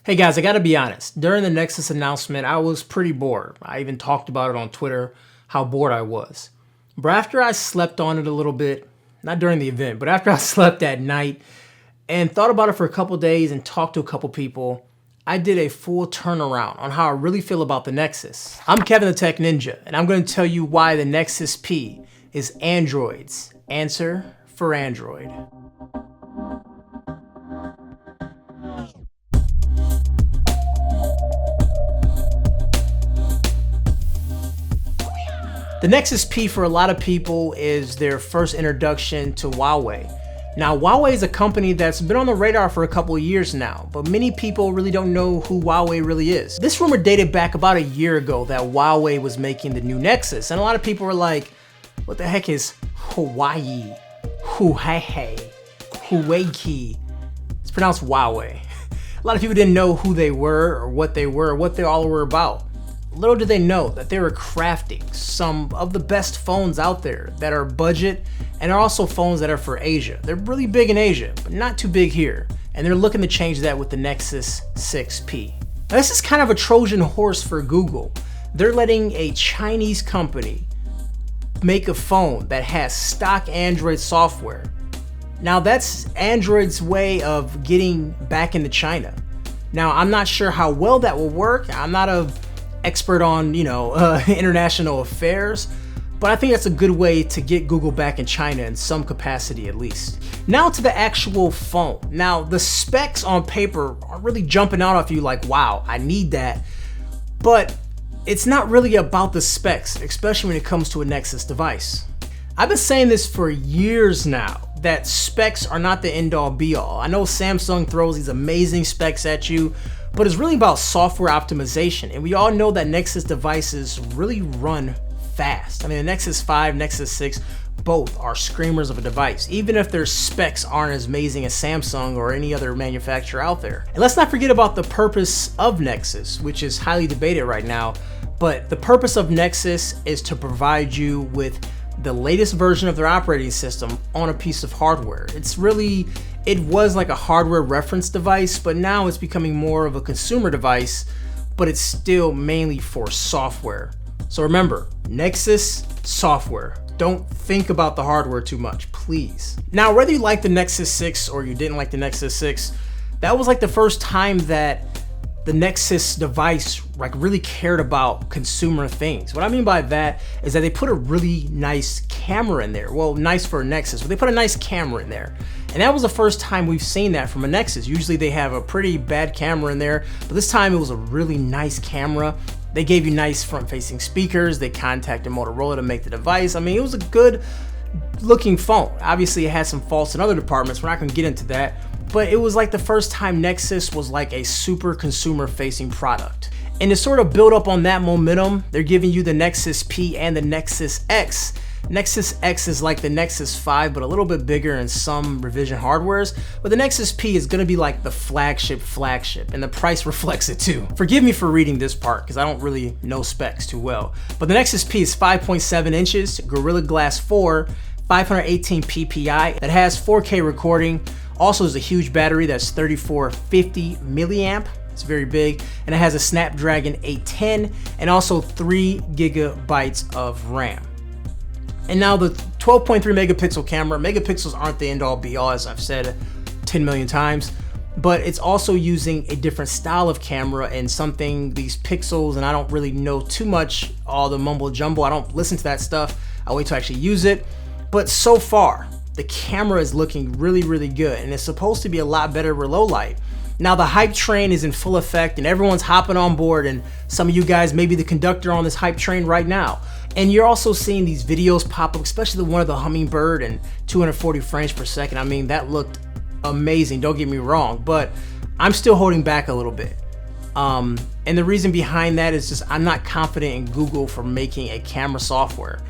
Hey guys, I gotta be honest. During the Nexus announcement, I was pretty bored. I even talked about it on Twitter, how bored I was. But after I slept on it a little bit, not during the event, but after I slept at night and thought about it for a couple days and talked to a couple people, I did a full turnaround on how I really feel about the Nexus. I'm Kevin the Tech Ninja, and I'm gonna tell you why the Nexus P is Android's answer for Android. The Nexus P for a lot of people is their first introduction to Huawei. Now, Huawei is a company that's been on the radar for a couple of years now, but many people really don't know who Huawei really is. This rumor dated back about a year ago that Huawei was making the new Nexus, and a lot of people were like, what the heck is Hawaii? Huawei? It's pronounced Huawei. A lot of people didn't know who they were or what they all were about. Little did they know that they were crafting some of the best phones out there that are budget and are also phones that are for Asia. They're really big in Asia, but not too big here. And they're looking to change that with the Nexus 6P. Now, this is kind of a Trojan horse for Google. They're letting a Chinese company make a phone that has stock Android software. Now that's Android's way of getting back into China. Now, I'm not sure how well that will work. I'm not a expert on, international affairs, but I think that's a good way to get Google back in China in some capacity at least. Now to the actual phone. Now the specs on paper are really jumping out off you like, wow, I need that. But it's not really about the specs, especially when it comes to a Nexus device. I've been saying this for years now, that specs are not the end all be all. I know Samsung throws these amazing specs at you, but it's really about software optimization. And we all know that Nexus devices really run fast. I mean, the Nexus 5, Nexus 6, both are screamers of a device, even if their specs aren't as amazing as Samsung or any other manufacturer out there. And let's not forget about the purpose of Nexus, which is highly debated right now. But the purpose of Nexus is to provide you with the latest version of their operating system on a piece of hardware. It was like a hardware reference device, but now it's becoming more of a consumer device, but it's still mainly for software. So remember, Nexus software. Don't think about the hardware too much, please. Now, whether you like the Nexus 6 or you didn't like the Nexus 6, that was like the first time that the Nexus device really cared about consumer things. What I mean by that is that they put a really nice camera in there. Well, nice for a Nexus, but they put a nice camera in there. And that was the first time we've seen that from a Nexus. Usually they have a pretty bad camera in there, but this time it was a really nice camera. They gave you nice front-facing speakers. They contacted Motorola to make the device. I mean, it was a good looking phone. Obviously it had some faults in other departments. We're not gonna get into that. But it was like the first time Nexus was like a super consumer facing product. And to sort of build up on that momentum, they're giving you the Nexus P and the Nexus X. Nexus X is like the Nexus 5, but a little bit bigger in some revision hardwares. But the Nexus P is gonna be like the flagship, and the price reflects it too. Forgive me for reading this part, because I don't really know specs too well. But the Nexus P is 5.7 inches, Gorilla Glass 4, 518 PPI, that has 4K recording. Also is a huge battery that's 3450 milliamp. It's very big, and it has a Snapdragon 810 and also 3 gigabytes of RAM. And now the 12.3 megapixel camera. Megapixels aren't the end all be all, as I've said 10 million times, but it's also using a different style of camera and something, these pixels, and I don't really know too much, all the mumbo jumbo. I don't listen to that stuff. I'll wait to actually use it. But so far, the camera is looking really, really good, and it's supposed to be a lot better with low light. Now the hype train is in full effect and everyone's hopping on board, and some of you guys may be the conductor on this hype train right now. And you're also seeing these videos pop up, especially the one of the Hummingbird and 240 frames per second. I mean, that looked amazing, don't get me wrong, but I'm still holding back a little bit. And the reason behind that is just I'm not confident in Google for making a camera software.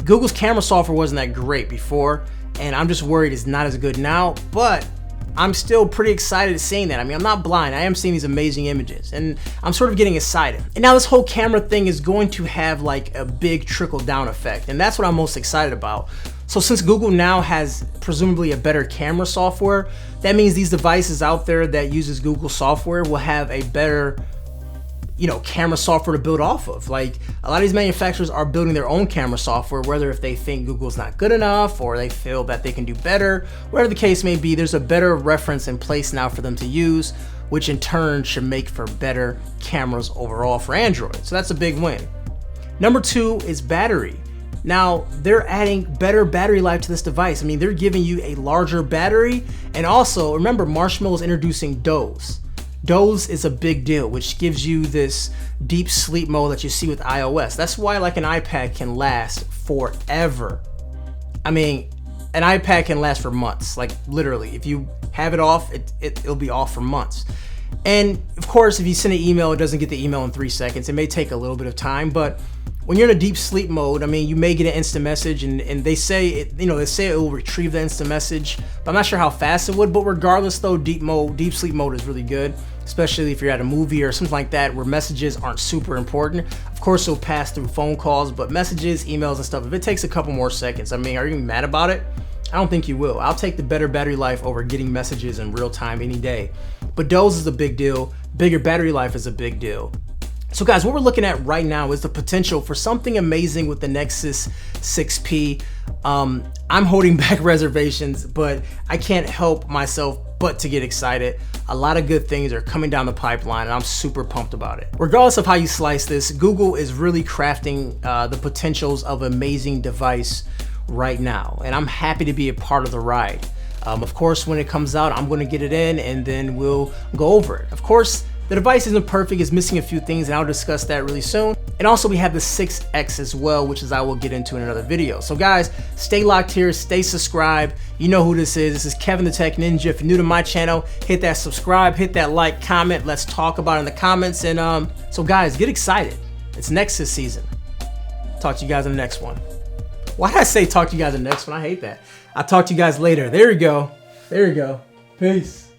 Google's camera software wasn't that great before, and I'm just worried it's not as good now, but I'm still pretty excited at seeing that. I mean, I'm not blind. I am seeing these amazing images, and I'm sort of getting excited. And now this whole camera thing is going to have like a big trickle down effect, and that's what I'm most excited about. So since Google now has presumably a better camera software, that means these devices out there that uses Google software will have a better, camera software to build off of. Like, a lot of these manufacturers are building their own camera software, whether if they think Google's not good enough or they feel that they can do better, whatever the case may be, there's a better reference in place now for them to use, which in turn should make for better cameras overall for Android. So that's a big win. Number 2 is battery. Now, they're adding better battery life to this device. I mean, they're giving you a larger battery, and also remember, Marshmallow is introducing Doze. Doze is a big deal, which gives you this deep sleep mode that you see with iOS. That's why like an iPad can last forever. I mean, an iPad can last for months, like literally. If you have it off, it'll be off for months. And of course, if you send an email, it doesn't get the email in 3 seconds. It may take a little bit of time, but when you're in a deep sleep mode, I mean, you may get an instant message, and they say it, they say it will retrieve the instant message, but I'm not sure how fast it would. But regardless though, deep sleep mode is really good, especially if you're at a movie or something like that where messages aren't super important. Of course, it'll pass through phone calls, but messages, emails and stuff, if it takes a couple more seconds, I mean, are you gonna be mad about it? I don't think you will. I'll take the better battery life over getting messages in real time any day. But Doze is a big deal. Bigger battery life is a big deal. So guys, what we're looking at right now is the potential for something amazing with the Nexus 6P. I'm holding back reservations, but I can't help myself but to get excited. A lot of good things are coming down the pipeline, and I'm super pumped about it. Regardless of how you slice this, Google is really crafting the potentials of an amazing device right now, and I'm happy to be a part of the ride. Of course, when it comes out, I'm gonna get it in and then we'll go over it. Of course, the device isn't perfect, it's missing a few things, and I'll discuss that really soon. And also we have the 6X as well, which I will get into in another video. So guys, stay locked here, stay subscribed. You know who this is. This is Kevin the Tech Ninja. If you're new to my channel, hit that subscribe, hit that like, comment. Let's talk about it in the comments. And so guys, get excited. It's Nexus season. Talk to you guys in the next one. Why did I say talk to you guys in the next one? I hate that. I'll talk to you guys later. There you go. There you go. Peace.